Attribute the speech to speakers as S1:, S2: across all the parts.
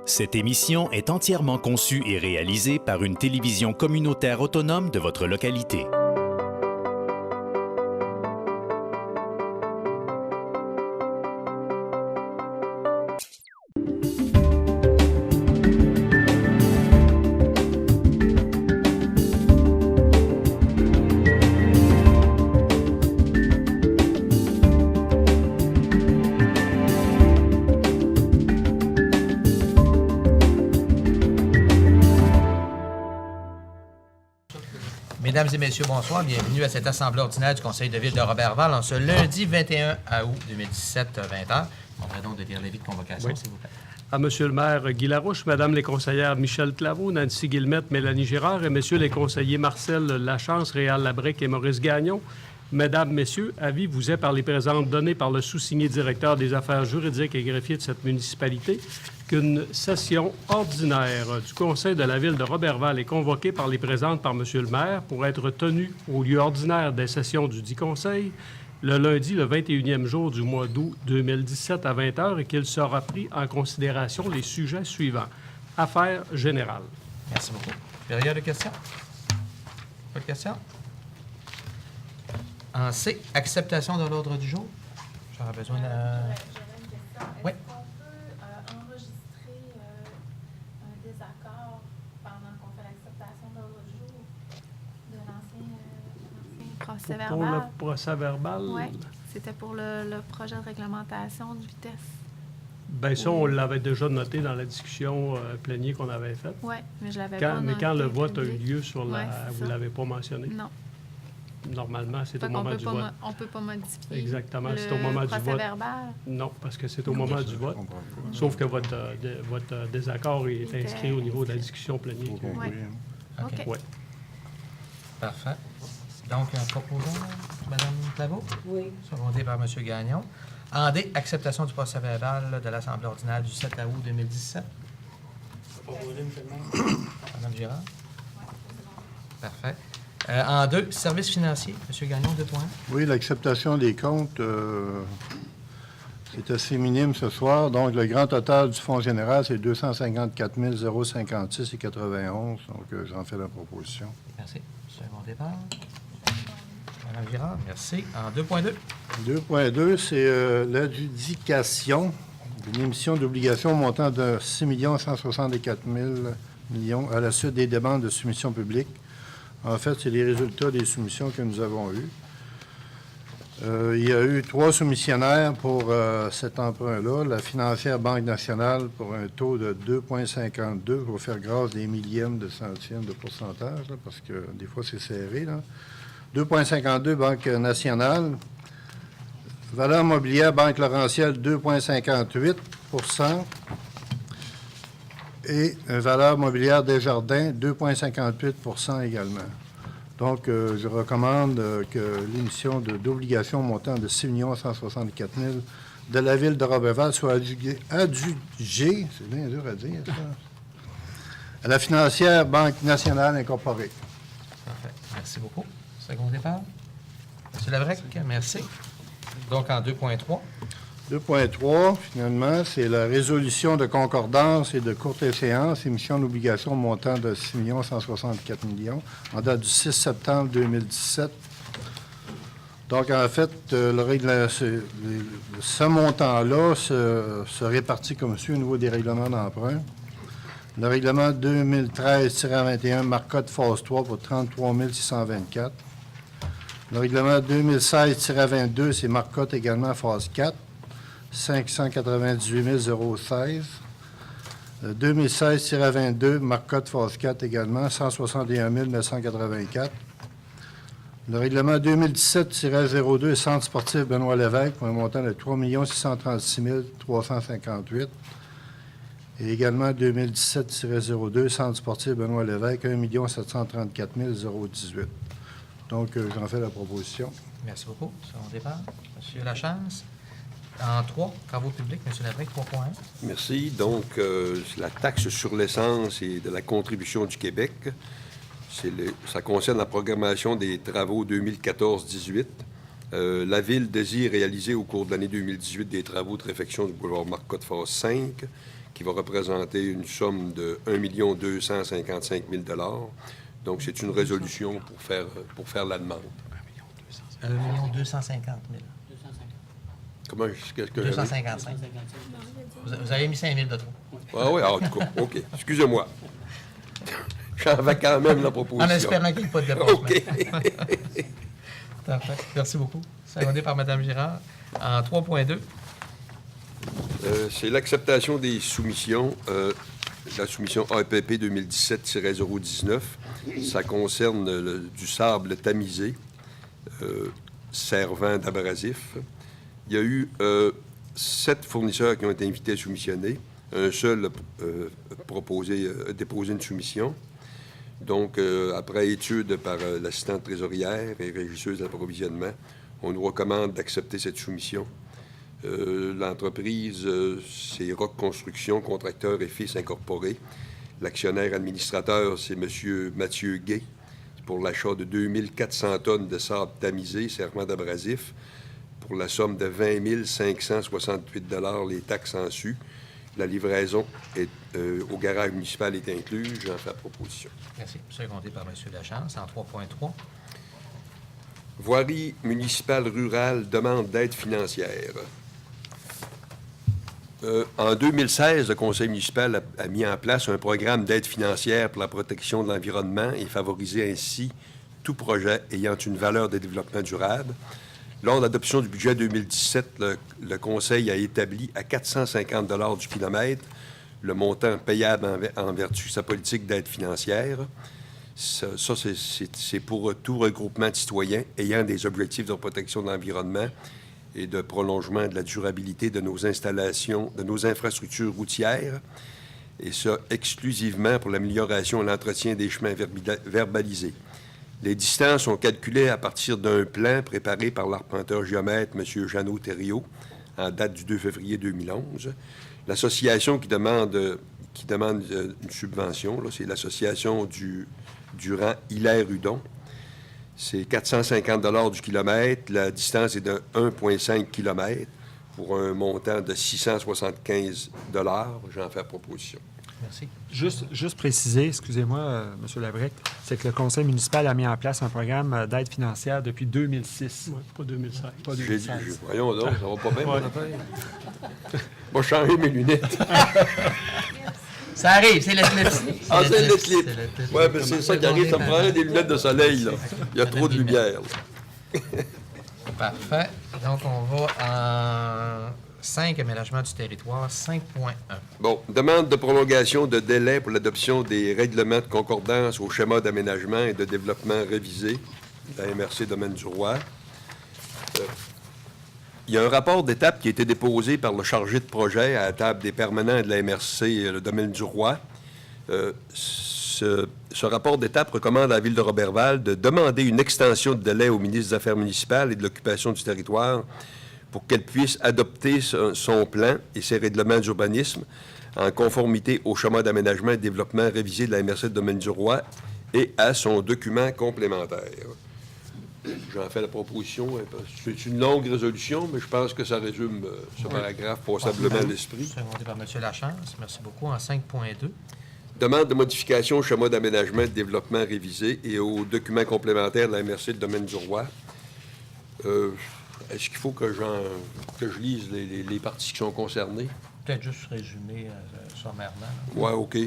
S1: Cette émission est entièrement conçue et réalisée par une télévision communautaire autonome de votre localité.
S2: Mesdames et messieurs, bonsoir. Bienvenue à cette assemblée ordinaire du Conseil de ville de Roberval en ce lundi 21 août 2017, 20h. On va donc de lire l'avis de convocation, s'il vous plaît.
S3: À Monsieur le maire Guy Larouche, Madame les conseillères Michel Claveau, Nancy Guillemette, Mélanie Girard et Messieurs les conseillers Marcel Lachance, Réal Labrec et Maurice Gagnon. Mesdames, Messieurs, avis vous est par les présentes données par le sous-signé directeur des affaires juridiques et greffier de cette municipalité qu'une session ordinaire du Conseil de la ville de Roberval est convoquée par les présentes par Monsieur le maire pour être tenue au lieu ordinaire des sessions du dit Conseil le lundi, le 21e jour du mois d'août 2017 à 20h et qu'il sera pris en considération les sujets suivants. Affaires générales.
S2: Merci beaucoup. Période de questions? Pas de questions? En C, acceptation de l'ordre du jour. J'aurais besoin de...
S4: J'aurais une question.
S2: Oui.
S4: Est-ce qu'on peut enregistrer un désaccord pendant qu'on fait l'acceptation de l'ordre du jour de l'ancien procès
S3: Pour
S4: verbal?
S3: le procès verbal,
S4: Oui, c'était pour le projet de réglementation de vitesse.
S3: bien ça, on l'avait déjà noté dans la discussion plénière qu'on avait faite.
S4: Oui, mais je l'avais pas noté.
S3: Mais quand le vote a eu
S4: public.
S3: lieu sur la...
S4: Ouais, c'est
S3: vous
S4: ça.
S3: ne l'avez pas mentionné?
S4: Non.
S3: Normalement, c'est
S4: Fait
S3: au
S4: qu'on
S3: moment
S4: peut
S3: du
S4: pas
S3: vote.
S4: on ne peut pas modifier
S3: Exactement, c'est au moment du
S4: procès
S3: vote.
S4: verbal.
S3: Non, parce que c'est au moment du vote. Sauf que votre désaccord est inscrit au niveau de la discussion plénière.
S4: Oui.
S2: OK.
S4: OK.
S3: Oui.
S2: Parfait. Donc, un proposant, Mme Claveau?
S5: Oui.
S2: Secondé par M. Gagnon. En D, acceptation du procès verbal de l'Assemblée ordinaire du 7 août 2017. Mme Girard? Parfait. En 2, services financiers. M. Gagnon, 2 points.
S6: Oui, l'acceptation des comptes, c'est assez minime ce soir. Donc, le grand total du fonds général, c'est 254 056 et 91. Donc, j'en fais la proposition.
S2: Merci. Secondé par Mme Girard. Merci. En 2.2.
S6: 2.2, c'est l'adjudication d'une émission d'obligations montant de 6 164 000 à la suite des demandes de soumission publique. En fait, c'est les résultats des soumissions que nous avons eus. Il y a eu 3 soumissionnaires pour cet emprunt-là. La financière Banque nationale pour un taux de 2,52 pour faire grâce des millièmes de centièmes de pourcentage, là, parce que des fois, c'est serré. Là. 2,52 Banque nationale. Valeur mobilière Banque Laurentielle, 2,58 et valeur mobilière Desjardins, 2,58 également. Donc, je recommande que l'émission d'obligations montant de 6 164 000 de la ville de Roberval soit adjugée, c'est bien dur à dire, ça, à la financière Banque nationale incorporée.
S2: Parfait. Merci beaucoup. Secondé par M. Labrec. Merci. Donc, en 2.3.
S6: 2.3, finalement, c'est la résolution de concordance et de courte échéance, émission d'obligations montant de 6 164 000 en date du 6 septembre 2017. Donc, en fait, ce montant-là se répartit comme suit au niveau des règlements d'emprunt. Le règlement 2013-21, marcotte phase 3 pour 33 624. Le règlement 2016-22, c'est marcotte également phase 4. 598 016. 2016-22, marcotte phase 4 également, 161 984. Le règlement 2017-02, Centre sportif Benoît Lévesque, pour un montant de 3 636 358. Et également 2017-02, Centre sportif Benoît Lévesque, 1 734 018. Donc, j'en fais la proposition.
S2: Merci beaucoup. Second départ. M. Lachance. En 3, travaux publics, M. Labrec, 3.1.
S7: Merci. Donc, la taxe sur l'essence et de la contribution du Québec, ça concerne la programmation des travaux 2014-18. La Ville désire réaliser au cours de l'année 2018 des travaux de réfection du boulevard Marcotte phase 5, qui va représenter une somme de 1 255 000 $. Donc, c'est une résolution pour faire la demande.
S2: 1 250 000.
S7: Comment qu'est-ce que j'avais?
S2: 255. Vous avez mis 5 000 de trop.
S7: Ah oui, en tout cas, OK. Excusez-moi. J'en vais quand même la proposition.
S2: En espérant qu'il n'y ait pas de dépassement.
S7: OK.
S2: Parfait. Merci beaucoup. Secondé par Mme Girard. En 3.2.
S7: C'est l'acceptation des soumissions. La soumission AEPP 2017-019. Ça concerne du sable tamisé servant d'abrasif. Il y a eu 7 fournisseurs qui ont été invités à soumissionner. Un seul a déposé une soumission. Donc, après étude par l'assistante trésorière et régisseuse d'approvisionnement, on nous recommande d'accepter cette soumission. L'entreprise, c'est Rock Construction, contracteur et fils incorporé. L'actionnaire administrateur, c'est M. Mathieu Gay, pour l'achat de 2400 tonnes de sable tamisé servant d'abrasif, pour la somme de 20 568 $, les taxes en su. La livraison au garage municipal est incluse. J'en fais la proposition.
S2: Merci. Secondé par M. Lachance. En 3.3.
S7: Voirie municipale rurale demande d'aide financière. En 2016, le conseil municipal a mis en place un programme d'aide financière pour la protection de l'environnement et favoriser ainsi tout projet ayant une valeur de développement durable. Lors de l'adoption du budget 2017, le conseil a établi à 450 $ du kilomètre le montant payable en vertu de sa politique d'aide financière. Ça c'est pour tout regroupement de citoyens ayant des objectifs de protection de l'environnement et de prolongement de la durabilité de nos installations, de nos infrastructures routières, et ça exclusivement pour l'amélioration et l'entretien des chemins verbalisés. Les distances sont calculées à partir d'un plan préparé par l'arpenteur géomètre M. Jeannot Thériault en date du 2 février 2011. L'association qui demande une subvention, là, c'est l'association Durand Hilaire-Hudon. C'est 450 $ du kilomètre. La distance est de 1,5 km pour un montant de 675 $. J'en fais la proposition.
S2: Merci.
S5: Juste préciser, excusez-moi, M. Labrec, c'est que le conseil municipal a mis en place un programme d'aide financière depuis 2006.
S3: Oui, pas 2016.
S5: Pas 2016.
S7: Voyons donc, ça va pas bien, mon affaire. Je vais changer mes lunettes.
S2: Ça arrive, c'est l'éclipse.
S7: Ah, c'est l'éclipse. Oui, mais c'est ça qui arrive. Ça me prendrait des lunettes de soleil, là. Il y a trop de lumière, là.
S2: Parfait. Donc, on va en 5, aménagement du territoire, 5.1.
S7: Bon, demande de prolongation de délai pour l'adoption des règlements de concordance au schéma d'aménagement et de développement révisé de la MRC Domaine du Roi. Il y a un rapport d'étape qui a été déposé par le chargé de projet à la table des permanents de la MRC, le Domaine du Roi. Ce rapport d'étape recommande à la Ville de Roberval de demander une extension de délai au ministre des Affaires municipales et de l'Occupation du territoire pour qu'elle puisse adopter son plan et ses règlements d'urbanisme en conformité au schéma d'aménagement et de développement révisé de la MRC de Domaine du Roi et à son document complémentaire. J'en fais la proposition. C'est une longue résolution, mais je pense que ça résume ce paragraphe passablement à l'esprit.
S2: Secondé par M. Lachance. Merci beaucoup. En 5.2.
S7: Demande de modification au schéma d'aménagement et de développement révisé et au document complémentaire de la MRC de Domaine du Roi. Est-ce qu'il faut que je lise les parties qui sont concernées?
S2: Peut-être juste résumer sommairement.
S7: Oui, OK.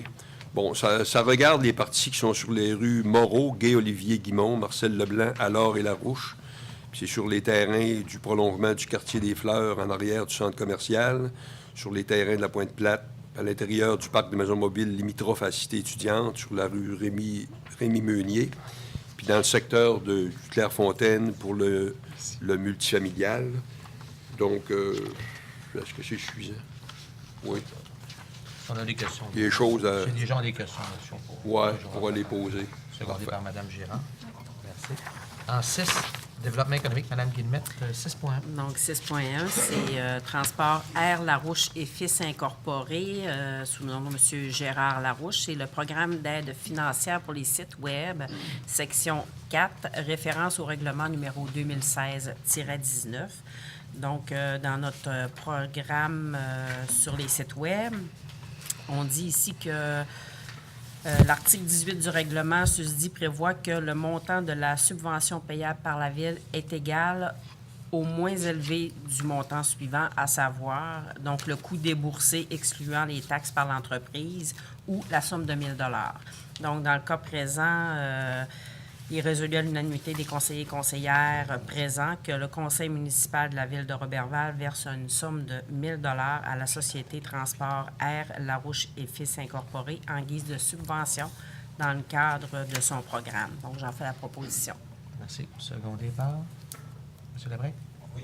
S7: Bon, ça regarde les parties qui sont sur les rues Moreau, Gay-Olivier-Guimond, Marcel-Leblanc, Allard et Larouche. Puis c'est sur les terrains du prolongement du quartier des Fleurs en arrière du centre commercial, sur les terrains de la Pointe-Plate, à l'intérieur du parc de maisons mobiles limitrophe à la cité étudiante, sur la rue Rémy-Meunier, puis dans le secteur de Clairefontaine pour le multifamilial. Donc, est-ce que c'est suffisant? Oui.
S2: On a des questions.
S7: Des choses à...
S2: C'est des gens des questions.
S7: Oui, on pourra les poser.
S2: Secondé par Mme Girard. Merci. En 6, développement économique, Mme Guillemette, 6.1.
S8: Donc, 6.1, c'est Transport Air Larouche et Fils Incorporé, sous le nom de M. Gérard Larouche. C'est le programme d'aide financière pour les sites Web, section 4, référence au règlement numéro 2016-19. Donc, dans notre programme sur les sites Web, On dit ici que l'article 18 du règlement, susdit, prévoit que le montant de la subvention payable par la Ville est égal au moins élevé du montant suivant, à savoir, donc, le coût déboursé excluant les taxes par l'entreprise ou la somme de 1 000 $. Donc, dans le cas présent, il est résolu à l'unanimité des conseillers et conseillères présents que le conseil municipal de la Ville de Roberval verse une somme de 1 000 $ à la Société Transport Air Larouche et Fils Incorporée en guise de subvention dans le cadre de son programme. Donc, j'en fais la proposition.
S2: Merci. Secondé par M. Labrec?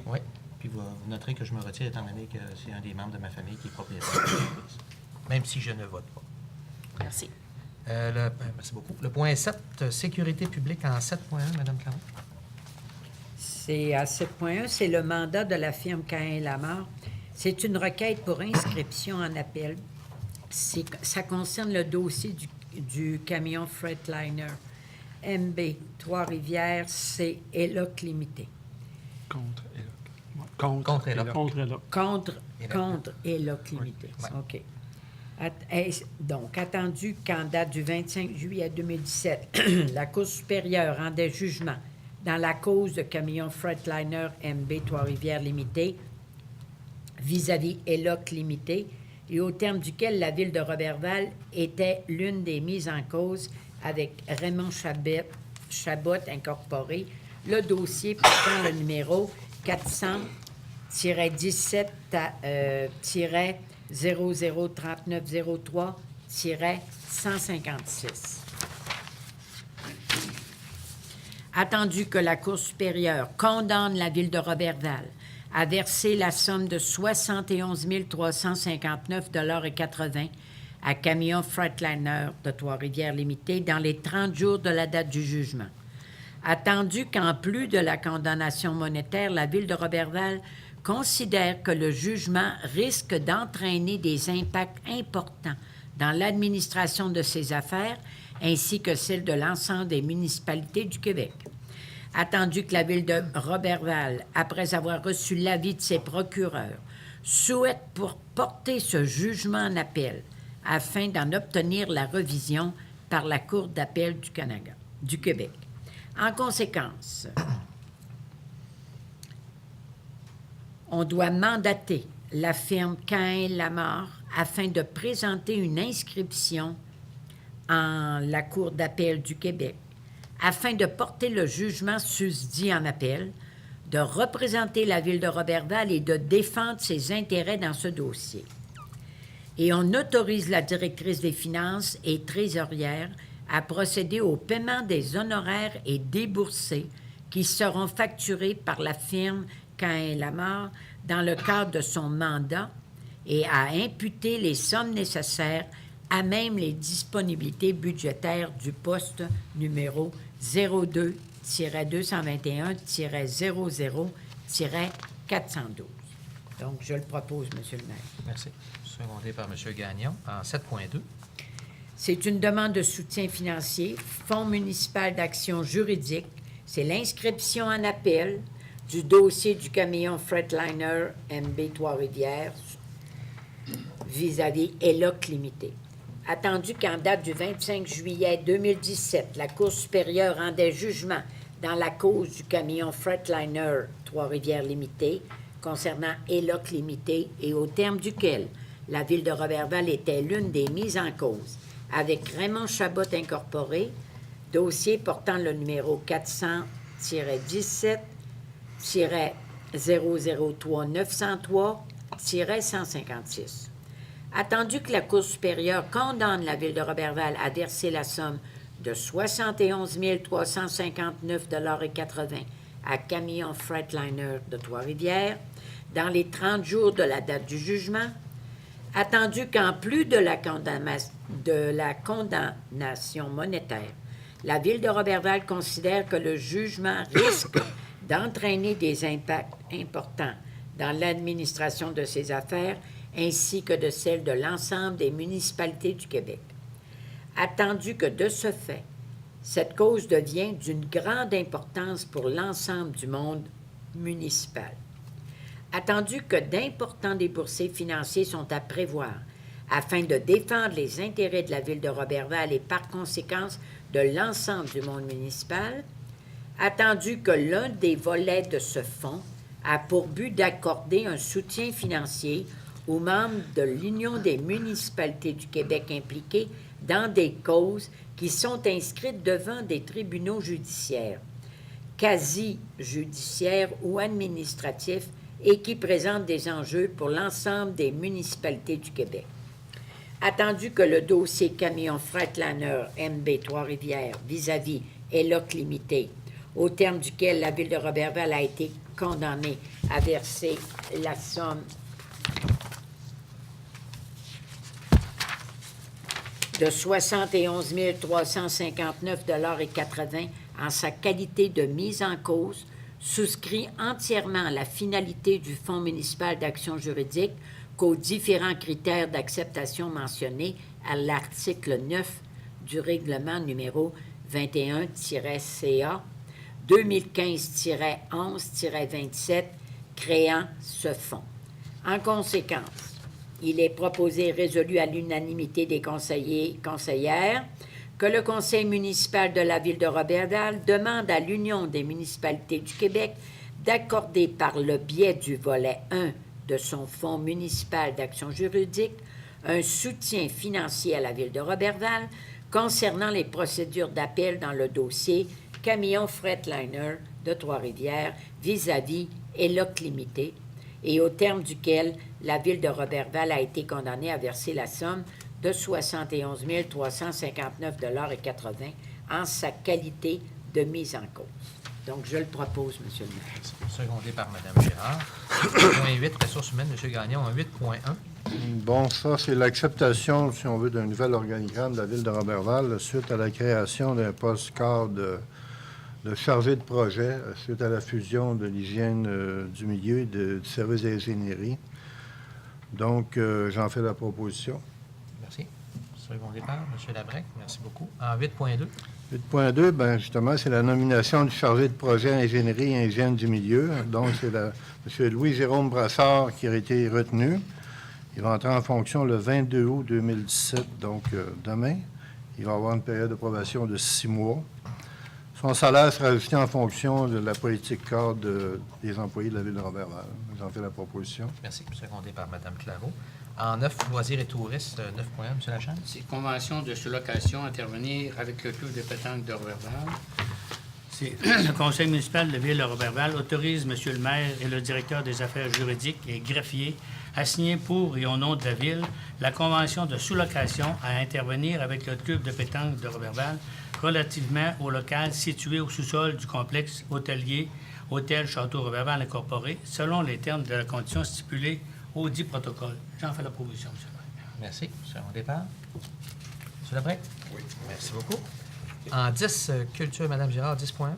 S2: Oui. Puis vous noterez que je me retire étant donné que c'est un des membres de ma famille qui est propriétaire de l'entreprise, même si je ne vote pas.
S8: Merci.
S2: Merci beaucoup. Le point 7, sécurité publique en 7.1, Mme Caron.
S9: C'est à 7.1, c'est le mandat de la firme Cahen-Lamarre. C'est une requête pour inscription en appel. Ça concerne le dossier du camion Freightliner MB Trois-Rivières, c'est ELOC Limité.
S5: Contre ELOC.
S2: Contre ELOC.
S3: Contre là.
S9: Contre ELOC Limité.
S2: Ouais.
S9: OK. Donc, attendu qu'en date du 25 juillet 2017, la Cour supérieure rendait jugement dans la cause de camion Freightliner MB Trois-Rivières Limité vis-à-vis ELOC Limité et au terme duquel la Ville de Roberval était l'une des mises en cause avec Raymond Chabot Incorporé, le dossier portant le numéro 400-17-003903-156. Attendu que la Cour supérieure condamne la Ville de Roberval à verser la somme de 71 359,80 $ à Camion Freightliner de Trois-Rivières Limité dans les 30 jours de la date du jugement. Attendu qu'en plus de la condamnation monétaire, la Ville de Roberval considère que le jugement risque d'entraîner des impacts importants dans l'administration de ses affaires ainsi que celle de l'ensemble des municipalités du Québec. Attendu que la Ville de Roberval, après avoir reçu l'avis de ses procureurs, souhaite porter ce jugement en appel afin d'en obtenir la revision par la Cour d'appel du Québec. En conséquence, on doit mandater la firme Cahen-Lamarre afin de présenter une inscription en la Cour d'appel du Québec afin de porter le jugement susdit en appel, de représenter la Ville de Roberval et de défendre ses intérêts dans ce dossier. Et on autorise la directrice des finances et trésorière à procéder au paiement des honoraires et déboursés qui seront facturés par la firme Cahen-Lamarre dans le cadre de son mandat et à imputer les sommes nécessaires à même les disponibilités budgétaires du poste numéro 02-221-00-412. Donc, je le propose, Monsieur le maire.
S2: Merci. Secondé par M. Gagnon en 7.2.
S9: C'est une demande de soutien financier, Fonds municipal d'action juridique. C'est l'inscription en appel du dossier du camion Freightliner MB Trois-Rivières vis-à-vis ELOC Limité. Attendu qu'en date du 25 juillet 2017, la Cour supérieure rendait jugement dans la cause du camion Freightliner Trois-Rivières Limité concernant ELOC Limité et au terme duquel la Ville de Roberval était l'une des mises en cause avec Raymond Chabot Incorporé, dossier portant le numéro 400-17-003903-156. Attendu que la Cour supérieure condamne la Ville de Roberval à verser la somme de 71 359,80 $ à Camion Freightliner de Trois-Rivières dans les 30 jours de la date du jugement, attendu qu'en plus de la condamnation monétaire, la Ville de Roberval considère que le jugement risque d'entraîner des impacts importants dans l'administration de ses affaires ainsi que de celle de l'ensemble des municipalités du Québec. Attendu que, de ce fait, cette cause devient d'une grande importance pour l'ensemble du monde municipal. Attendu que d'importants déboursés financiers sont à prévoir afin de défendre les intérêts de la Ville de Roberval et par conséquence de l'ensemble du monde municipal, attendu que l'un des volets de ce fonds a pour but d'accorder un soutien financier aux membres de l'Union des municipalités du Québec impliqués dans des causes qui sont inscrites devant des tribunaux judiciaires, quasi-judiciaires ou administratifs, et qui présentent des enjeux pour l'ensemble des municipalités du Québec. Attendu que le dossier camion Freightliner MB Trois-Rivières vis-à-vis Eloc Limité, au terme duquel la Ville de Roberval a été condamnée à verser la somme de 71 359,80 $ en sa qualité de mise en cause, souscrit entièrement à la finalité du Fonds municipal d'action juridique qu'aux différents critères d'acceptation mentionnés à l'article 9 du règlement numéro 21-CA 2015-11-27 créant ce fonds. En conséquence, il est proposé et résolu à l'unanimité des conseillers et conseillères que le Conseil municipal de la Ville de Roberval demande à l'Union des municipalités du Québec d'accorder par le biais du volet 1 de son Fonds municipal d'action juridique un soutien financier à la Ville de Roberval concernant les procédures d'appel dans le dossier Camion Freightliner de Trois-Rivières vis-à-vis Eloc Limité, et au terme duquel la Ville de Roberval a été condamnée à verser la somme de 71 359,80 $ en sa qualité de mise en cause. Donc, je le propose, M. le maire.
S2: Secondé par Mme Gérard. Point 8, ressources humaines, M. Gagnon, en 8.1.
S6: Bon, ça, c'est l'acceptation, si on veut, d'un nouvel organigramme de la Ville de Roberval suite à la création d'un poste cadre de chargé de projet suite à la fusion de l'hygiène du milieu et du service d'ingénierie. Donc, j'en fais la proposition.
S2: Merci. Secondé par M. Labrec. Merci beaucoup. En 8.2.
S6: 8.2, bien, justement, c'est la nomination du chargé de projet ingénierie et hygiène du milieu. Donc, c'est M. Louis-Jérôme Brassard qui a été retenu. Il va entrer en fonction le 22 août 2017, donc demain. Il va avoir une période de probation de 6 mois. Son salaire sera ajusté en fonction de la politique cadre des employés de la Ville de Roberval. J'en fais la proposition.
S2: Merci. Secondé par Mme Claveau. En 9, loisirs et touristes, 9.1, M. Lachance.
S10: C'est convention de sous-location intervenir avec le club de pétanque de Roberval. C'est le conseil municipal de la Ville de Roberval autorise M. le maire et le directeur des affaires juridiques et greffier à signer pour et au nom de la Ville la convention de sous-location à intervenir avec le club de pétanque de Roberval relativement au local situé au sous-sol du complexe hôtelier Hôtel Château Roberval Incorporé, selon les termes de la condition stipulée au dit protocole. J'en fais la proposition, M. le maire.
S2: Merci. Second départ. M. Labrec? Oui. Merci beaucoup. En 10, culture, Mme Gérard, 10.1.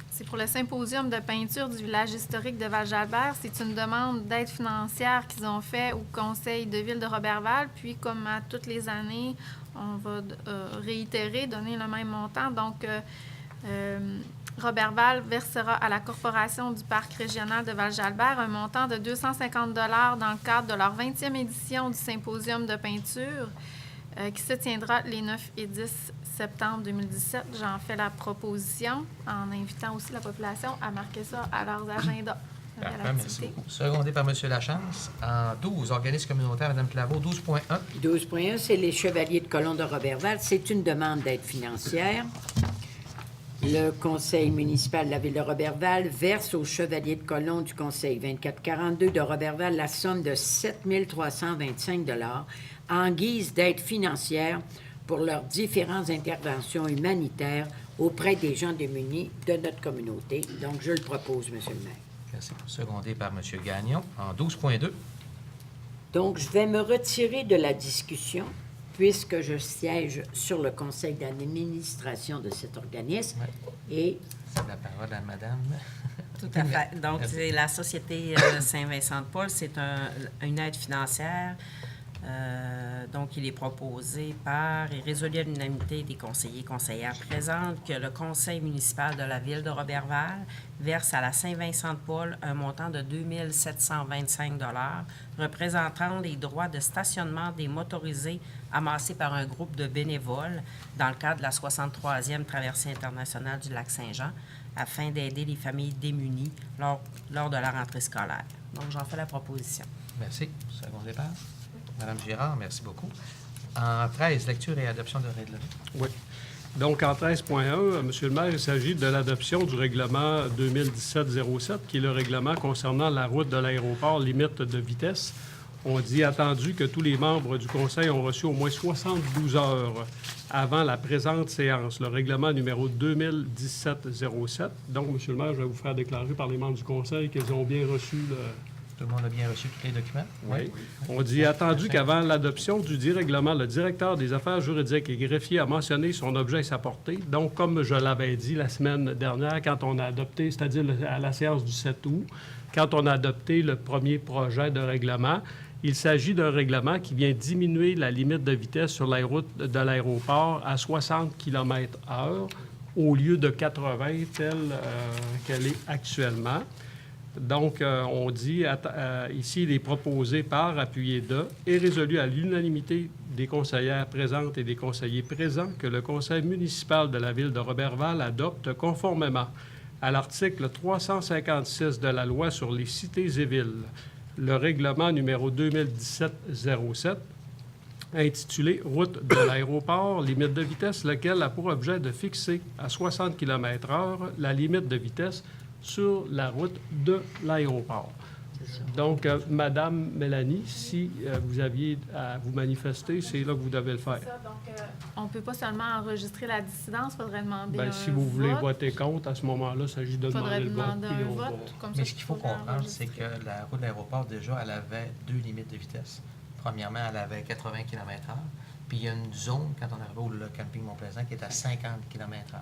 S4: C'est pour le symposium de peinture du village historique de Val-Jalbert. C'est une demande d'aide financière qu'ils ont fait au conseil de ville de Roberval. Puis, comme à toutes les années, on va réitérer, donner le même montant. Donc, Roberval versera à la Corporation du parc régional de Val-Jalbert un montant de 250 $ dans le cadre de leur 20e édition du symposium de peinture qui se tiendra les 9 et 10 septembre 2017. J'en fais la proposition en invitant aussi la population à marquer ça à leurs agendas.
S2: Parfait, merci beaucoup. Secondé par M. Lachance. En 12, organismes communautaires, Mme Claveau, 12.1.
S9: 12.1, c'est les Chevaliers de Colomb de Roberval. C'est une demande d'aide financière. Le conseil municipal de la Ville de Roberval verse aux Chevaliers de Colomb du conseil 2442 de Roberval la somme de 7 325 $ en guise d'aide financière pour leurs différentes interventions humanitaires auprès des gens démunis de notre communauté. Donc, je le propose, M. le maire.
S2: Merci. Secondé par M. Gagnon. En 12.2.
S9: Donc, je vais me retirer de la discussion puisque je siège sur le conseil d'administration de cet organisme.
S2: Ouais.
S9: Et
S2: C'est la parole à Mme.
S8: Tout à fait. Donc, c'est la Société Saint-Vincent-de-Paul, c'est une aide financière Donc, il est proposé par et résolu à l'unanimité des conseillers et conseillères présentes que le conseil municipal de la ville de Roberval verse à la Saint-Vincent-de-Paul un montant de 2 725 $ représentant les droits de stationnement des motorisés amassés par un groupe de bénévoles dans le cadre de la 63e traversée internationale du lac Saint-Jean afin d'aider les familles démunies lors de la rentrée scolaire. Donc, j'en fais la proposition.
S2: Merci. Second départ. Madame Girard, merci beaucoup. En 13, lecture et adoption de règlement.
S3: Oui. Donc, en 13.1, Monsieur le maire, il s'agit de l'adoption du règlement 2017-07, qui est le règlement concernant la route de l'aéroport limite de vitesse. On dit attendu que tous les membres du conseil ont reçu au moins 72 heures avant la présente séance, le règlement numéro 2017-07. Donc, Monsieur le maire, je vais vous faire déclarer par les membres du conseil qu'ils ont bien reçu le...
S2: Tout le monde a bien reçu tous les documents?
S3: Oui. On dit attendu qu'avant l'adoption du dit règlement, le directeur des affaires juridiques et greffier a mentionné son objet et sa portée. Donc, comme je l'avais dit la semaine dernière, quand on a adopté, c'est-à-dire à la séance du 7 août, quand on a adopté le premier projet de règlement, il s'agit d'un règlement qui vient diminuer la limite de vitesse sur la route de l'aéroport à 60 km/h au lieu de 80 telle qu'elle est actuellement. Donc, on dit, ici, il est proposé par, appuyé de, et résolu à l'unanimité des conseillères présentes et des conseillers présents que le conseil municipal de la ville de Roberval adopte conformément à l'article 356 de la loi sur les cités et villes, le règlement numéro 2017-07, intitulé « Route de l'aéroport, limite de vitesse », lequel a pour objet de fixer à 60 km/h la limite de vitesse sur la route de l'aéroport. Donc, Madame Mélanie, si vous aviez à vous manifester, c'est là que vous devez le faire.
S4: C'est ça, donc, on ne peut pas seulement enregistrer la dissidence, il faudrait demander un
S3: Si vous voulez
S4: vote.
S3: voter contre, à ce moment-là, il s'agit de demander le vote.
S4: Demander
S3: puis
S4: un
S3: on va-
S4: vote, comme ça,
S2: Mais ce qu'il faut
S4: tu pourrais
S2: comprendre, c'est
S4: enregistrer.
S2: que la route de l'aéroport, déjà, elle avait deux limites de vitesse. Premièrement, elle avait 80 km/h. Puis il y a une zone, quand on arrive au le camping Mont-Plaisant, qui est à 50 km/h.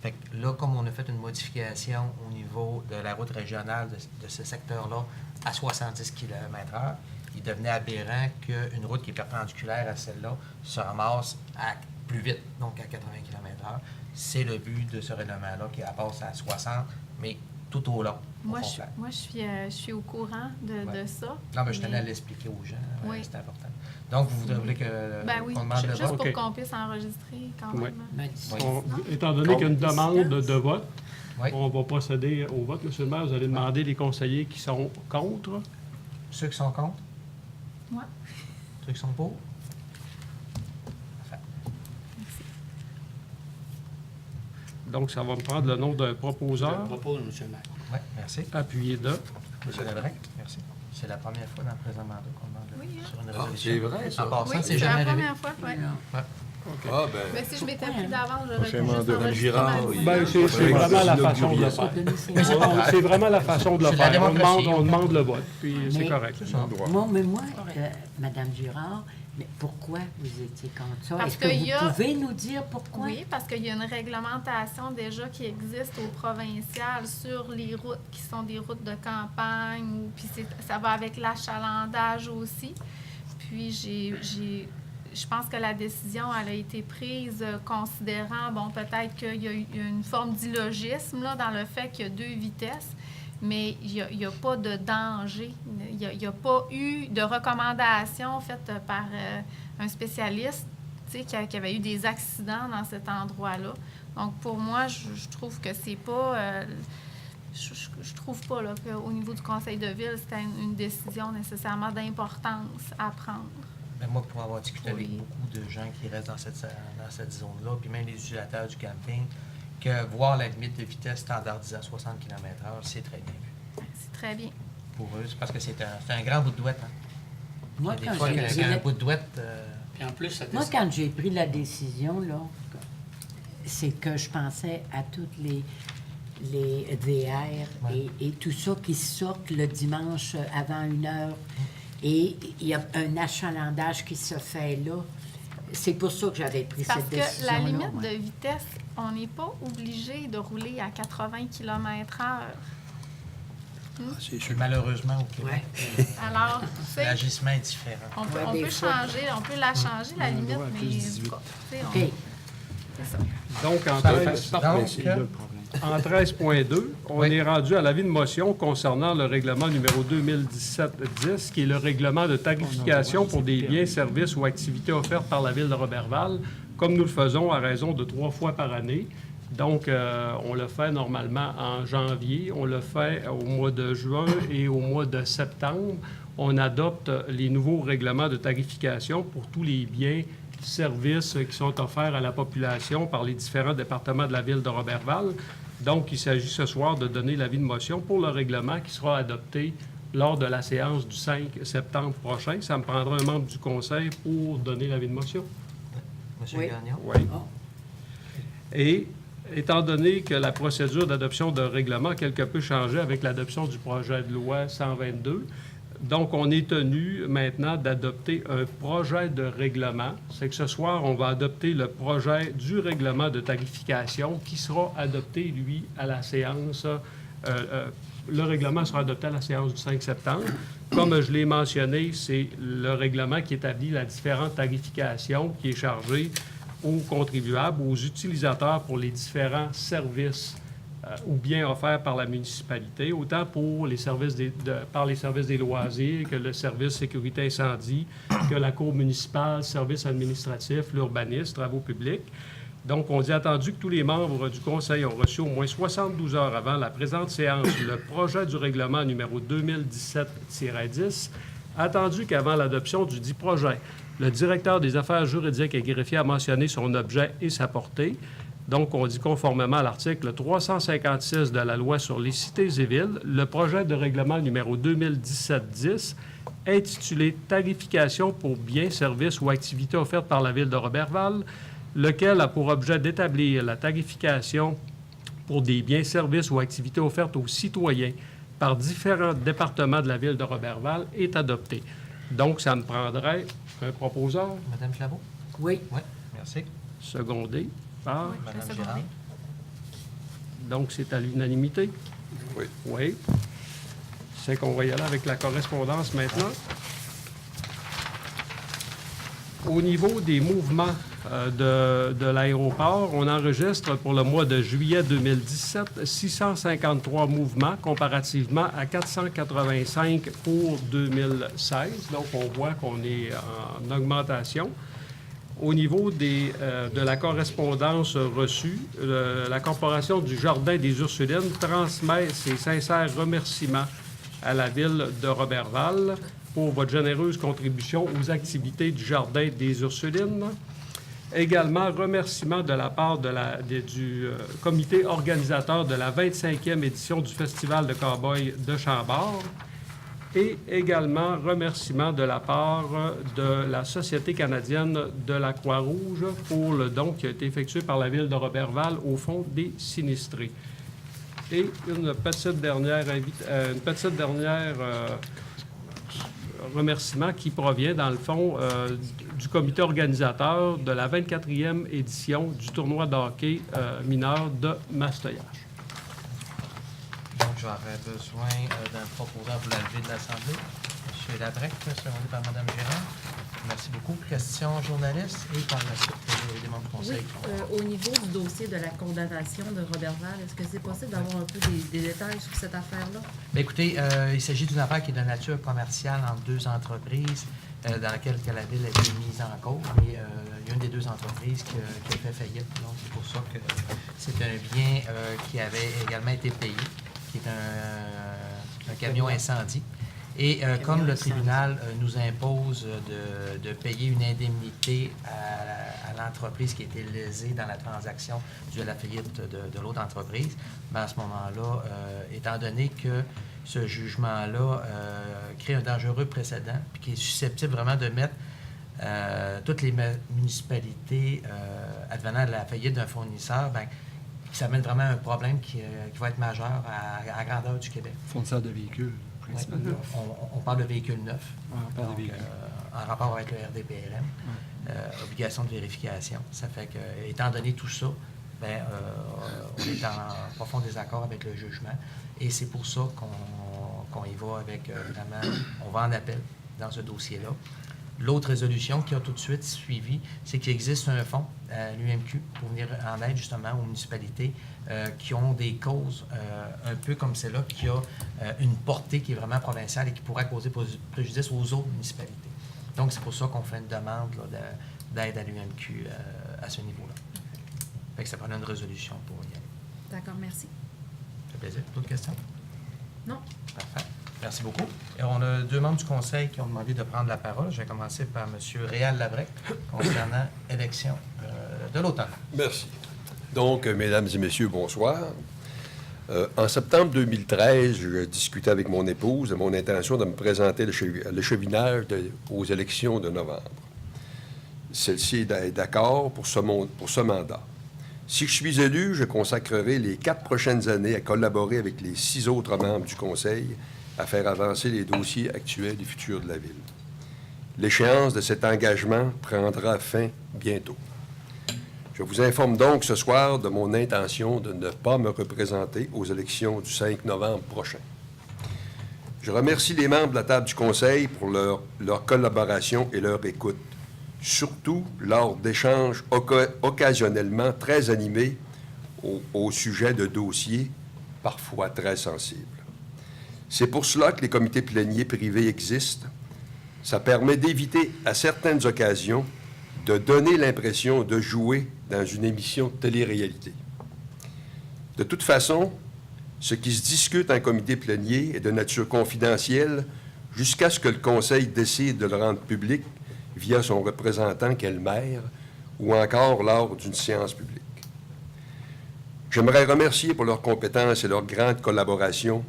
S2: Fait que là, comme on a fait une modification au niveau de la route régionale de ce secteur-là à 70 km/h, il devenait aberrant qu'une route qui est perpendiculaire à celle-là se ramasse plus vite, donc à 80 km/h. C'est le but de ce règlement-là, qui passe à 60, mais tout au long.
S4: Moi, je suis au courant de ça.
S2: Non, mais je tenais à
S4: mais-
S2: l'expliquer aux gens.
S4: Oui.
S2: C'est important. Donc, vous voulez que
S4: Ben oui,
S2: qu'on demande le
S4: juste
S2: vote?
S4: pour
S3: OK.
S4: qu'on puisse enregistrer quand
S3: Oui.
S4: même.
S9: Ben,
S3: Étant donné qu'il y a une demande de vote,
S2: Oui.
S3: on va procéder au vote. Monsieur le maire, vous allez demander les conseillers qui sont contre.
S2: Ceux qui sont contre?
S4: Ouais.
S2: Ceux qui sont pour? Parfait.
S3: Donc, ça va me prendre le nom d'un
S10: Je
S3: proposeur,
S10: propose, M. le maire.
S2: Oui, merci.
S3: appuyé de.
S2: Monsieur Lebrec, merci. C'est la première fois dans le présent mandat qu'on demande
S4: Oui, hein?
S2: sur une
S7: Ah,
S2: résolution.
S7: c'est vrai, ça.
S2: En passant,
S4: Oui,
S2: c'est
S4: c'est
S2: jamais
S4: la
S2: arrivé.
S4: première fois, oui.
S7: Ah,
S4: Mais si je m'étais pris d'avance, j'aurais pu
S6: Prochain
S4: juste
S6: mandat.
S4: enregistrer
S7: Girard,
S4: ma
S7: oui.
S4: dissidence.
S3: Ben, c'est vraiment la façon de le faire. C'est vraiment la façon de le
S2: C'est de la
S3: faire.
S2: démocratie.
S3: On demande le vote, puis c'est
S9: Mais-
S3: correct.
S9: Moi, Madame Girard, mais pourquoi vous étiez contre ça?
S4: Parce
S9: Est-ce que
S4: qu'il
S9: vous
S4: y a-
S9: pouvez nous dire pourquoi?
S4: Oui, parce qu'il y a une réglementation déjà qui existe au provincial sur les routes qui sont des routes de campagne, puis ça va avec l'achalandage aussi. Puis je pense que la décision, elle a été prise considérant, bon, peut-être qu'il y a eu une forme d'illogisme là, dans le fait qu'il y a deux vitesses, mais il n'y a pas de danger. Il n'y a pas eu de recommandation faite par un spécialiste, tu sais, qui avait eu des accidents dans cet endroit-là. Donc, pour moi, je trouve que c'est pas... je trouve pas là, qu'au niveau du conseil de ville, c'était une décision nécessairement d'importance à prendre.
S2: Mais moi, pour avoir discuté avec
S4: Oui.
S2: beaucoup de gens qui restent dans cette zone-là, puis même les utilisateurs du camping, que voir la limite de vitesse standardisée à 60 km/h, c'est très bien vu.
S4: C'est très bien.
S2: Pour eux, c'est parce que c'est un grand bout de douette. Hein.
S9: Moi,
S2: Des
S9: quand
S2: fois,
S9: j'ai
S2: avec
S9: pris
S2: un
S9: la-
S2: bout de douette...
S10: Puis en plus, ça
S9: Moi,
S10: descend.
S9: quand j'ai pris la décision, là, c'est que je pensais à toutes les VR
S2: Ouais.
S9: et tout ça qui sortent le dimanche avant 1 heure. Et il y a un achalandage qui se fait là. C'est pour ça que j'avais pris
S4: Parce
S9: cette
S4: que
S9: décision-là.
S4: la limite
S9: moi.
S4: de vitesse, on n'est pas obligé de rouler à 80 km/h.
S7: C'est sûr.
S2: Malheureusement, au Québec,
S4: Alors, tu sais,
S2: l'agissement est différent.
S4: on peut,
S9: Ouais,
S4: on
S9: des
S4: peut
S9: fois.
S4: changer, on peut la changer, la limite,
S5: ouais,
S4: mais
S5: plus 18.
S4: tu sais,
S9: OK.
S4: c'est ça.
S3: Donc, en
S2: Donc,
S5: C'est là le problème.
S3: En 13.2, on
S2: Oui.
S3: est rendu à l'avis de motion concernant le règlement numéro 2017-10, qui est le règlement de tarification pour des biens, services ou activités offertes par la Ville de Roberval, comme nous le faisons à raison de 3 fois par année. Donc, on le fait normalement en janvier, on le fait au mois de juin et au mois de septembre. On adopte les nouveaux règlements de tarification pour tous les biens, services qui sont offerts à la population par les différents départements de la Ville de Roberval. Donc, il s'agit ce soir de donner l'avis de motion pour le règlement qui sera adopté lors de la séance du 5 septembre prochain. Ça me prendra un membre du conseil pour donner l'avis de motion.
S2: Monsieur
S9: Oui.
S2: Gagnon?
S3: Oui.
S9: Oh.
S3: Et étant donné que la procédure d'adoption de règlement a quelque peu changé avec l'adoption du projet de loi 122, donc on est tenu maintenant d'adopter un projet de règlement. C'est que ce soir, on va adopter le projet du règlement de tarification qui sera adopté, lui, à la séance. Le règlement sera adopté à la séance du 5 septembre. Comme je l'ai mentionné, c'est le règlement qui établit la différente tarification qui est chargée aux contribuables, aux utilisateurs pour les différents services ou biens offerts par la municipalité, autant pour les services par les services des loisirs que le service sécurité incendie, que la cour municipale, services administratifs, l'urbanisme, travaux publics. Donc, on dit attendu que tous les membres du Conseil ont reçu au moins 72 heures avant la présente séance le projet du règlement numéro 2017-10, attendu qu'avant l'adoption du dit projet, le directeur des affaires juridiques et greffier a mentionné son objet et sa portée. Donc, on dit conformément à l'article 356 de la Loi sur les cités et villes, le projet de règlement numéro 2017-10, intitulé « Tarification pour biens, services ou activités offertes par la Ville de Roberval », lequel a pour objet d'établir la tarification pour des biens, services ou activités offertes aux citoyens par différents départements de la Ville de Roberval, est adopté. Donc, ça me prendrait un proposeur,
S2: Madame Claveau?
S9: Oui.
S2: Oui, merci.
S3: secondé par...
S4: Oui, je vais
S2: Madame
S4: seconder.
S2: Girard?
S3: Donc, c'est à l'unanimité?
S7: Oui.
S3: Oui. C'est qu'on va y aller avec la correspondance maintenant. Au niveau des mouvements de l'aéroport, on enregistre pour le mois de juillet 2017 653 mouvements comparativement à 485 pour 2016. Donc, on voit qu'on est en augmentation. Au niveau de la correspondance reçue, la Corporation du Jardin des Ursulines transmet ses sincères remerciements à la Ville de Roberval pour votre généreuse contribution aux activités du Jardin des Ursulines. Également, remerciements de la part du comité organisateur de la 25e édition du Festival de Cowboys de Chambord. Et également, remerciements de la part de la Société canadienne de la Croix-Rouge pour le don qui a été effectué par la Ville de Roberval au Fonds des sinistrés. Et une petite dernière remerciement qui provient, dans le fond, du comité organisateur de la 24e édition du tournoi de hockey mineur de Mastoyage.
S2: Donc, j'aurais besoin d'un proposeur pour la levée de l'Assemblée. M. Labrec, secondé par Mme Girard. Merci beaucoup. Questions journalistes et par la suite les membres du
S11: Oui,
S2: Conseil.
S11: au niveau du dossier de la condamnation de Roberval, est-ce que c'est possible d'avoir un peu des détails sur cette affaire-là?
S2: Bien, écoutez, il s'agit d'une affaire qui est de nature commerciale entre deux entreprises dans laquelle la Ville a été mise en cause. Mais il y a une des deux entreprises qui a fait faillite. Donc, c'est pour ça que c'est un bien qui avait également été payé, qui est un camion incendie. Et comme le tribunal nous impose de payer une indemnité à l'entreprise qui a été lésée dans la transaction due à la faillite de l'autre entreprise, bien à ce moment-là, étant donné que ce jugement-là crée un dangereux précédent, puis qui est susceptible vraiment de mettre toutes les municipalités advenant de la faillite d'un fournisseur, bien, ça amène vraiment un problème qui va être majeur à la grandeur du Québec.
S5: Fournisseur de véhicules,
S2: Oui,
S5: principalement.
S2: on parle de véhicules neufs.
S5: Ouais, on parle de
S2: Donc,
S5: véhicules.
S2: en rapport avec le RDPRM, obligation de vérification. Ça fait que, étant donné tout ça, on est en profond désaccord avec le jugement. Et c'est pour ça qu'on y va avec vraiment, on va en appel dans ce dossier-là. L'autre résolution qui a tout de suite suivi, c'est qu'il existe un fonds à l'UMQ pour venir en aide justement aux municipalités qui ont des causes un peu comme celle-là, qui a une portée qui est vraiment provinciale et qui pourrait causer préjudice aux autres municipalités. Donc, c'est pour ça qu'on fait une demande là, d'aide à l'UMQ à ce niveau-là. Fait que ça prenait une résolution pour y aller.
S11: D'accord, merci.
S2: Ça fait plaisir. D'autres questions?
S11: Non.
S2: Parfait. Merci beaucoup. Et on a 2 membres du conseil qui ont demandé de prendre la parole. Je vais commencer par M. Réal Labrec concernant l'élection de l'automne.
S7: Merci. Donc, mesdames et messieurs, bonsoir. En septembre 2013, je discutais avec mon épouse de mon intention de me présenter à l'échevinage aux élections de novembre. Celle-ci est d'accord pour ce mandat. Si je suis élu, je consacrerai les 4 prochaines années à collaborer avec les 6 autres membres du Conseil à faire avancer les dossiers actuels et futurs de la Ville. L'échéance de cet engagement prendra fin bientôt. Je vous informe donc ce soir de mon intention de ne pas me représenter aux élections du 5 novembre prochain. Je remercie les membres de la table du Conseil pour leur collaboration et leur écoute, surtout lors d'échanges occasionnellement très animés au sujet de dossiers parfois très sensibles. C'est pour cela que les comités pléniers privés existent. Ça permet d'éviter à certaines occasions de donner l'impression de jouer dans une émission de télé-réalité. De toute façon, ce qui se discute en comité plénier est de nature confidentielle jusqu'à ce que le Conseil décide de le rendre public via son représentant qu'est le maire ou encore lors d'une séance publique. J'aimerais remercier pour leur compétence et leur grande collaboration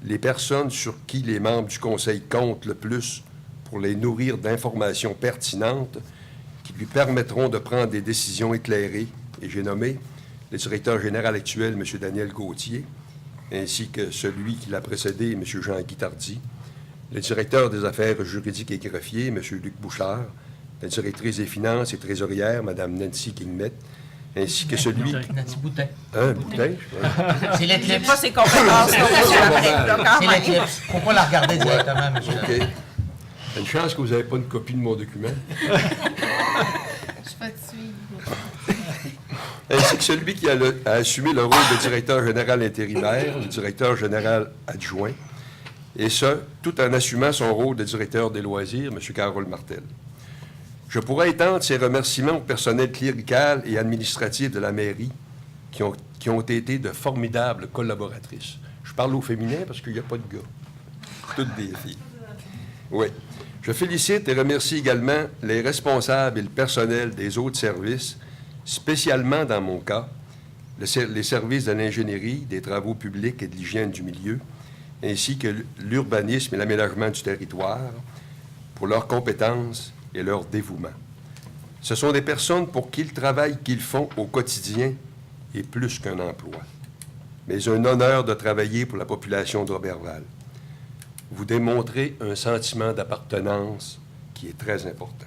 S7: les personnes sur qui les membres du Conseil comptent le plus pour les nourrir d'informations pertinentes qui lui permettront de prendre des décisions éclairées. Et j'ai nommé le directeur général actuel, M. Daniel Gauthier, ainsi que celui qui l'a précédé, M. Jean-Guy Tardy, le directeur des affaires juridiques et greffiers, M. Luc Bouchard, la directrice des finances et trésorière, Mme Nancy Guillemette, ainsi que celui...
S2: Nancy Boutin.
S7: Boutin?
S2: C'est l'éclipse.
S8: J'ai pas ses compétences.
S2: C'est l'éclipse. Il ne faut pas la regarder directement, M.
S7: OK. Une chance que vous n'avez pas une copie de mon document.
S4: Je vais te suivre.
S7: Ainsi que celui qui a assumé le rôle de directeur général intérimaire, le directeur général adjoint, et ce, tout en assumant son rôle de directeur des loisirs, M. Carole Martel. Je pourrais étendre ces remerciements au personnel clérical et administratif de la mairie qui ont été de formidables collaboratrices. Je parle au féminin parce qu'il n'y a pas de gars. Toutes des filles. Oui. Je félicite et remercie également les responsables et le personnel des autres services, spécialement dans mon cas, les services de l'ingénierie, des travaux publics et de l'hygiène du milieu, ainsi que l'urbanisme et l'aménagement du territoire, pour leurs compétences et leur dévouement. Ce sont des personnes pour qui le travail qu'ils font au quotidien est plus qu'un emploi, mais un honneur de travailler pour la population de Roberval. Vous démontrez un sentiment d'appartenance qui est très important.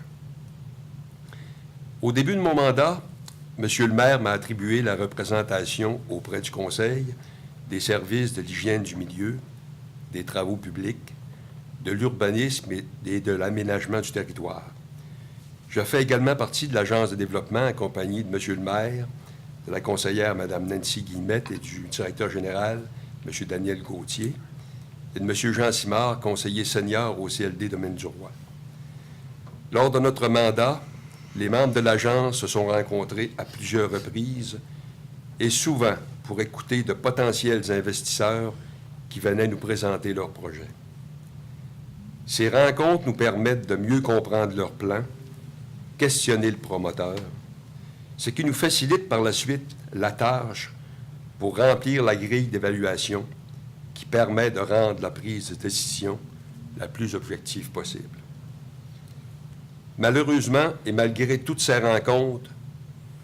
S7: Au début de mon mandat, M. le maire m'a attribué la représentation auprès du Conseil des services de l'hygiène du milieu, des travaux publics, de l'urbanisme et de l'aménagement du territoire. Je fais également partie de l'Agence de développement accompagnée de M. le maire, de la conseillère Mme Nancy Guillemette et du directeur général, M. Daniel Gauthier, et de M. Jean Simard, conseiller senior au CLD Domaine du Roi. Lors de notre mandat, les membres de l'agence se sont rencontrés à plusieurs reprises et souvent pour écouter de potentiels investisseurs qui venaient nous présenter leurs projets. Ces rencontres nous permettent de mieux comprendre leurs plans, questionner le promoteur, ce qui nous facilite par la suite la tâche pour remplir la grille d'évaluation qui permet de rendre la prise de décision la plus objective possible. Malheureusement, et malgré toutes ces rencontres,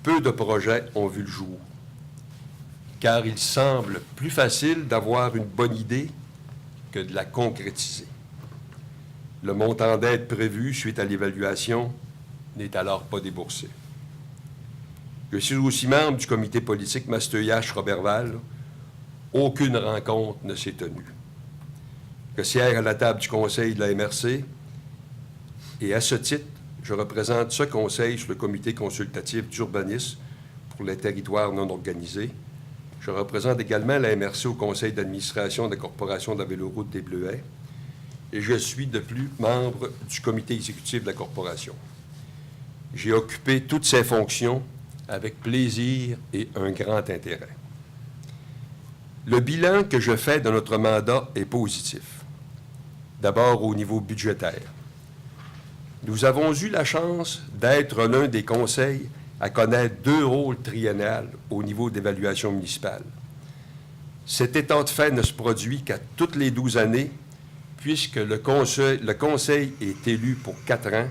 S7: peu de projets ont vu le jour, car il semble plus facile d'avoir une bonne idée que de la concrétiser. Le montant d'aide prévu suite à l'évaluation n'est alors pas déboursé. Je suis aussi membre du comité politique Masteuillache-Roberval. Aucune rencontre ne s'est tenue. que siège à la table du conseil de la MRC. Et à ce titre, je représente ce conseil sur le comité consultatif d'urbanisme pour les territoires non organisés. Je représente également la MRC au conseil d'administration de la Corporation de la Véloroute des Bleuets. Et je suis de plus membre du comité exécutif de la Corporation. J'ai occupé toutes ces fonctions avec plaisir et un grand intérêt. Le bilan que je fais de notre mandat est positif. D'abord au niveau budgétaire. Nous avons eu la chance d'être l'un des conseils à connaître 2 rôles triennales au niveau d'évaluation municipale. Cet état de fait ne se produit qu'à toutes les 12 années, puisque le conseil est élu pour 4 ans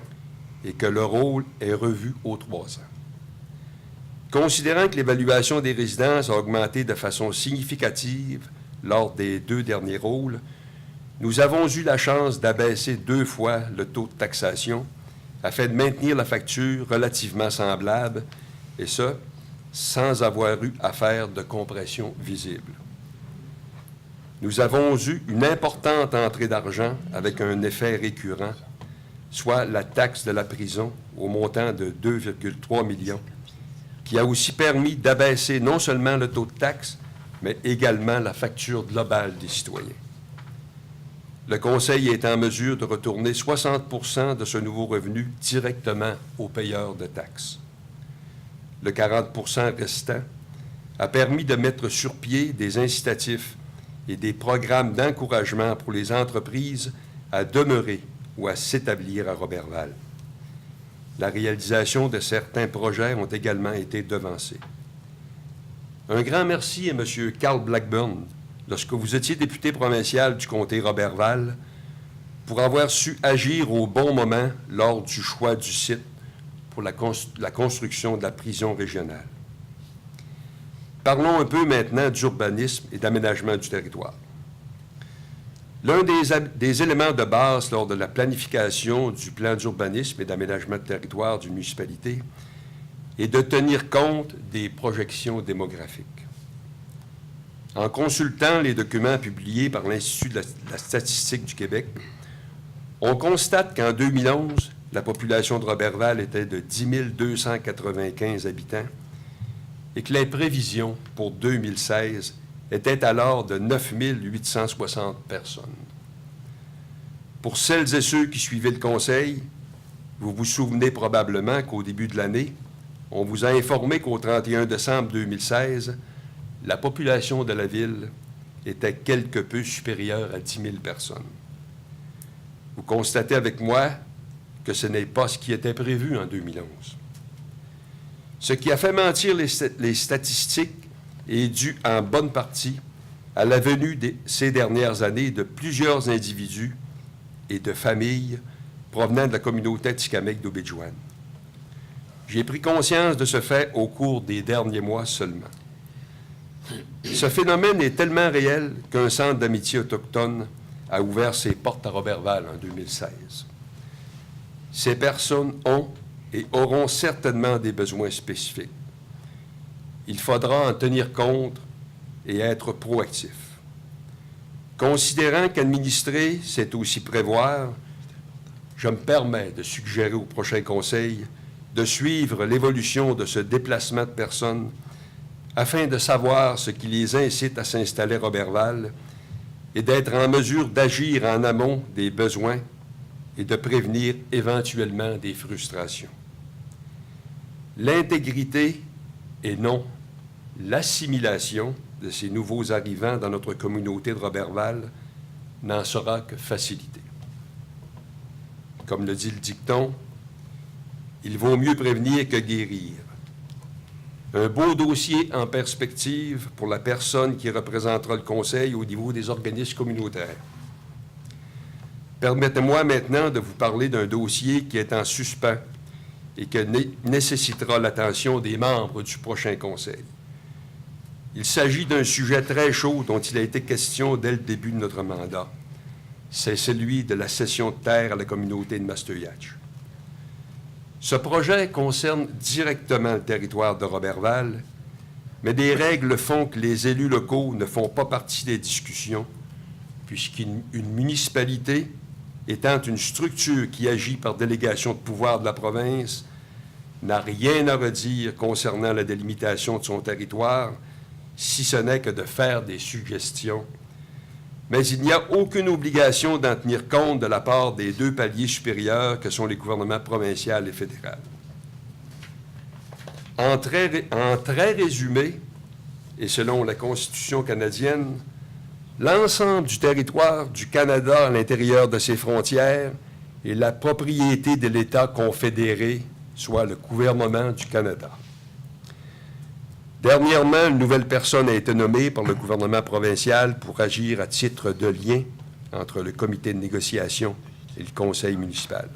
S7: et que le rôle est revu aux 3 ans. Considérant que l'évaluation des résidences a augmenté de façon significative lors des 2 derniers rôles, nous avons eu la chance d'abaisser 2 fois le taux de taxation afin de maintenir la facture relativement semblable, et ce, sans avoir eu à faire de compression visible. Nous avons eu une importante entrée d'argent avec un effet récurrent, soit la taxe de la prison au montant de 2,3 millions, qui a aussi permis d'abaisser non seulement le taux de taxe, mais également la facture globale des citoyens. Le Conseil est en mesure de retourner 60% de ce nouveau revenu directement aux payeurs de taxes. Le 40% restant a permis de mettre sur pied des incitatifs et des programmes d'encouragement pour les entreprises à demeurer ou à s'établir à Roberval. La réalisation de certains projets ont également été devancés. Un grand merci à M. Carl Blackburn, lorsque vous étiez député provincial du comté Roberval, pour avoir su agir au bon moment lors du choix du site pour la construction de la prison régionale. Parlons un peu maintenant d'urbanisme et d'aménagement du territoire. L'un des éléments de base lors de la planification du plan d'urbanisme et d'aménagement de territoire d'une municipalité est de tenir compte des projections démographiques. En consultant les documents publiés par l'Institut de la statistique du Québec, on constate qu'en 2011, la population de Roberval était de 10 295 habitants et que les prévisions pour 2016 étaient alors de 9 860 personnes. Pour celles et ceux qui suivaient le Conseil, vous vous souvenez probablement qu'au début de l'année, on vous a informé qu'au 31 décembre 2016, la population de la ville était quelque peu supérieure à 10 000 personnes. Vous constatez avec moi que ce n'est pas ce qui était prévu en 2011. Ce qui a fait mentir les statistiques est dû en bonne partie à la venue ces dernières années de plusieurs individus et de familles provenant de la communauté atikamekw d'Obidjouane. J'ai pris conscience de ce fait au cours des derniers mois seulement. Ce phénomène est tellement réel qu'un centre d'amitié autochtone a ouvert ses portes à Roberval en 2016. Ces personnes ont et auront certainement des besoins spécifiques. Il faudra en tenir compte et être proactif. Considérant qu'administrer, c'est aussi prévoir, je me permets de suggérer au prochain Conseil de suivre l'évolution de ce déplacement de personnes afin de savoir ce qui les incite à s'installer à Roberval et d'être en mesure d'agir en amont des besoins et de prévenir éventuellement des frustrations. L'intégrité et non l'assimilation de ces nouveaux arrivants dans notre communauté de Roberval n'en sera que facilitée. Comme le dit le dicton, il vaut mieux prévenir que guérir. Un beau dossier en perspective pour la personne qui représentera le Conseil au niveau des organismes communautaires. Permettez-moi maintenant de vous parler d'un dossier qui est en suspens et qui nécessitera l'attention des membres du prochain Conseil. Il s'agit d'un sujet très chaud dont il a été question dès le début de notre mandat. C'est celui de la cession de terre à la communauté de Mastoyatch. Ce projet concerne directement le territoire de Roberval, mais des règles font que les élus locaux ne font pas partie des discussions, puisqu'une municipalité, étant une structure qui agit par délégation de pouvoir de la province, n'a rien à redire concernant la délimitation de son territoire, si ce n'est que de faire des suggestions. Mais il n'y a aucune obligation d'en tenir compte de la part des deux paliers supérieurs que sont les gouvernements provincial et fédéral. En très résumé, et selon la Constitution canadienne, l'ensemble du territoire du Canada à l'intérieur de ses frontières est la propriété de l'État confédéré, soit le gouvernement du Canada. Dernièrement, une nouvelle personne a été nommée par le gouvernement provincial pour agir à titre de lien entre le comité de négociation et le conseil municipal.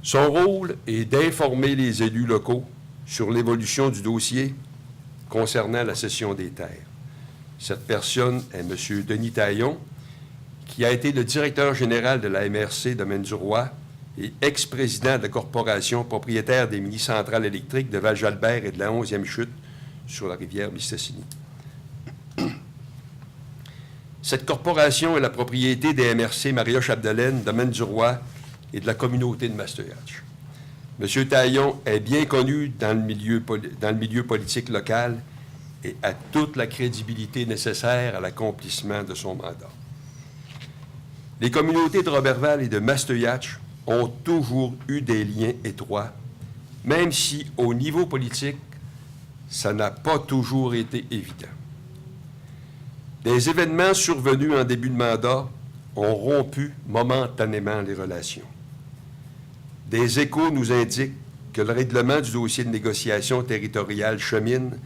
S7: Son rôle est d'informer les élus locaux sur l'évolution du dossier concernant la cession des terres. Cette personne est M. Denis Taillon, qui a été le directeur général de la MRC Domaine du Roi et ex-président de la corporation propriétaire des mini-centrales électriques de Val-Jalbert et de la 11e chute sur la rivière Mistassini. Cette corporation est la propriété des MRC Maria-Chapdelaine, Domaine du Roi et de la communauté de Mastoyatch. M. Taillon est bien connu dans le milieu politique local et a toute la crédibilité nécessaire à l'accomplissement de son mandat. Les communautés de Roberval et de Mastoyatch ont toujours eu des liens étroits, même si, au niveau politique, ça n'a pas toujours été évident. Des événements survenus en début de mandat ont rompu momentanément les relations. Des échos nous indiquent que le règlement du dossier de négociation territoriale chemine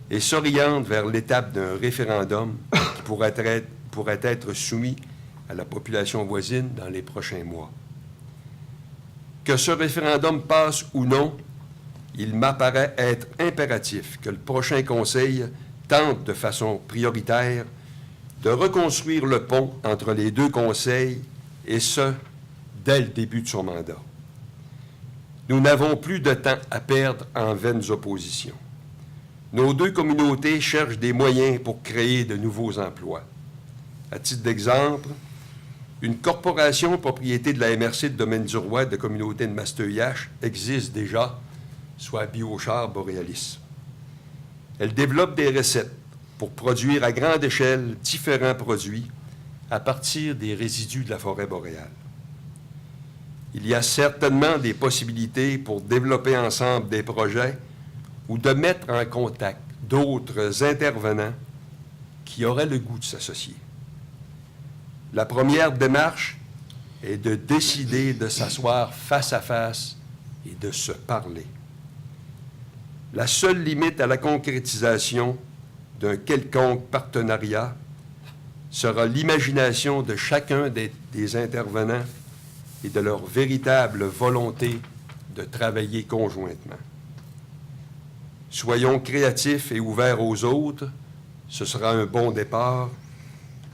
S7: et s'oriente vers l'étape d'un référendum qui pourrait être soumis à la population voisine dans les prochains mois. Que ce référendum passe ou non, il m'apparaît être impératif que le prochain Conseil tente de façon prioritaire de reconstruire le pont entre les deux conseils, et ce, dès le début de son mandat. Nous n'avons plus de temps à perdre en vaines oppositions. Nos deux communautés cherchent des moyens pour créer de nouveaux emplois. À titre d'exemple, une corporation propriété de la MRC de Domaine du Roi de communauté de Mastoyatch existe déjà, soit Biochar Borealis. Elle développe des recettes pour produire à grande échelle différents produits à partir des résidus de la forêt boréale. Il y a certainement des possibilités pour développer ensemble des projets ou de mettre en contact d'autres intervenants qui auraient le goût de s'associer. La première démarche est de décider de s'asseoir face à face et de se parler. La seule limite à la concrétisation d'un quelconque partenariat sera l'imagination de chacun des intervenants et de leur véritable volonté de travailler conjointement. Soyons créatifs et ouverts aux autres, ce sera un bon départ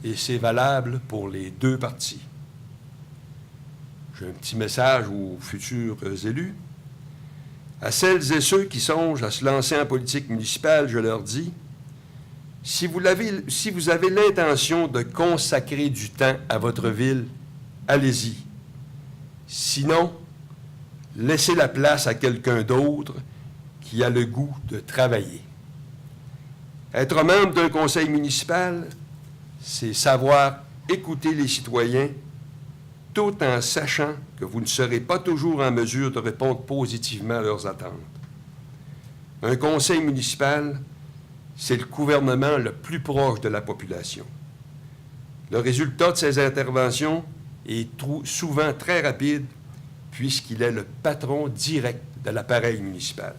S7: et c'est valable pour les deux parties. J'ai un petit message aux futurs élus. À celles et ceux qui songent à se lancer en politique municipale, je leur dis, si vous avez l'intention de consacrer du temps à votre ville, allez-y. Sinon, laissez la place à quelqu'un d'autre qui a le goût de travailler. Être membre d'un conseil municipal, c'est savoir écouter les citoyens tout en sachant que vous ne serez pas toujours en mesure de répondre positivement à leurs attentes. Un conseil municipal, c'est le gouvernement le plus proche de la population. Le résultat de ces interventions est souvent très rapide puisqu'il est le patron direct de l'appareil municipal.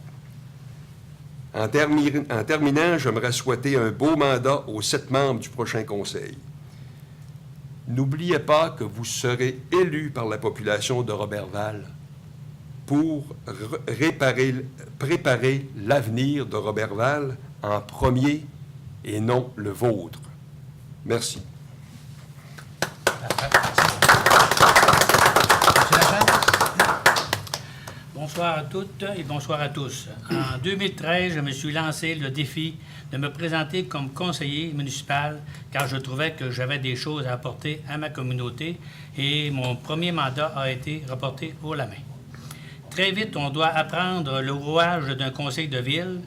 S7: En terminant, j'aimerais souhaiter un beau mandat aux 7 membres du prochain conseil. N'oubliez pas que vous serez élus par la population de Roberval pour préparer l'avenir de Roberval en premier et non le vôtre. Merci.
S10: Bonsoir. Bonsoir à toutes et bonsoir à tous. En 2013, je me suis lancé le défi de me présenter comme conseiller municipal car je trouvais que j'avais des choses à apporter à ma communauté et mon premier mandat a été reporté haut la main. Très vite, on doit apprendre le rouage d'un conseil de ville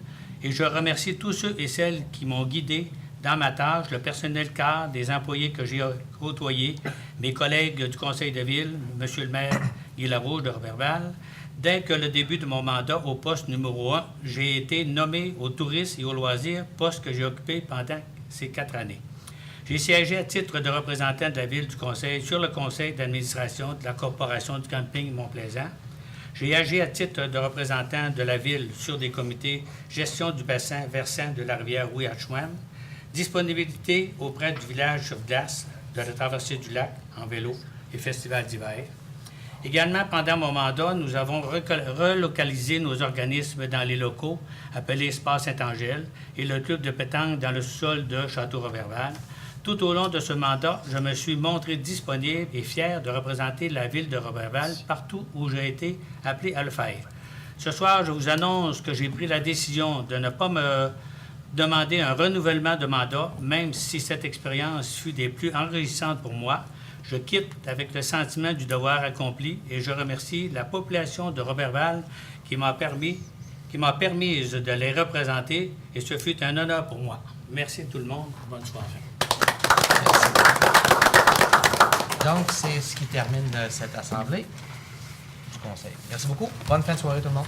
S10: et je remercie tous ceux et celles qui m'ont guidé dans ma tâche, le personnel cadre, des employés que j'ai côtoyés, mes collègues du conseil de ville, M. le maire Guy Larouche de Roberval. Dès que le début de mon mandat au poste numéro 1, j'ai été nommé au tourisme et aux loisirs, poste que j'ai occupé pendant ces 4 années. J'ai siégé à titre de représentant de la ville du conseil sur le conseil d'administration de la Corporation du camping Mont-Plaisant. J'ai agi à titre de représentant de la ville sur des comités gestion du bassin versant de la rivière Ouiachiouam, disponibilité auprès du village sur glace, de la traversée du lac en vélo et festival d'hiver. Également, pendant mon mandat, nous avons relocalisé nos organismes dans les locaux appelés Espace Saint-Angèle et le club de pétanque dans le sol de Château-Roberval. Tout au long de ce mandat, je me suis montré disponible et fier de représenter la ville de Roberval partout où j'ai été appelé à le faire. Ce soir, je vous annonce que j'ai pris la décision de ne pas me demander un renouvellement de mandat, même si cette expérience fut des plus enrichissantes pour moi. Je quitte avec le sentiment du devoir accompli et je remercie la population de Roberval qui m'a permis de les représenter et ce fut un honneur pour moi. Merci tout le monde. Bonne soirée.
S2: Donc, c'est ce qui termine cette assemblée du conseil. Merci beaucoup. Bonne fin de soirée tout le monde.